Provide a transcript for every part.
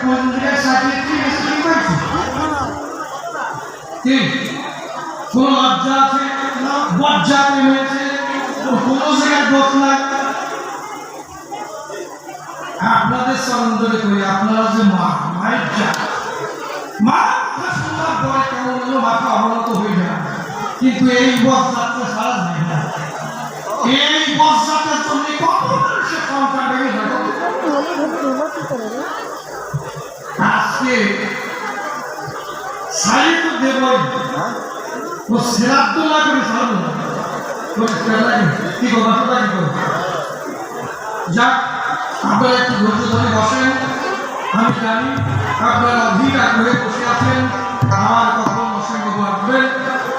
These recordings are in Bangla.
কোন জায়গায় সাজিয়েছি স্ত্রী পাইছি কি কোন লজ্জা আছে লজ্জা পেয়েছে কোন জায়গায় দোষ নাই আপনাদের সন্দেহে করি আপনারা যে মায়ের যা মা কথা শোনার পরে কেমন হলো মাথা অবনত হয়ে যায় কিন্তু এই বসযাত্রা সারা নেই না এই বসযাত্রার জন্য কত মানুষের সংখ্যা বেড়ে গেল আজকে সারি তো দেবই ও সেরাদ্দ না করে সারব কি কথাটা কি করবো যাক আপনারা একটু ধৈর্য ধরে বসেন আমি জানি আপনারা অধিক আগ্রহে বসে আছেন আমার কখন অসংখ্য আসবেন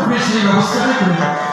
আমি সেই ব্যবস্থাটাই করি ধর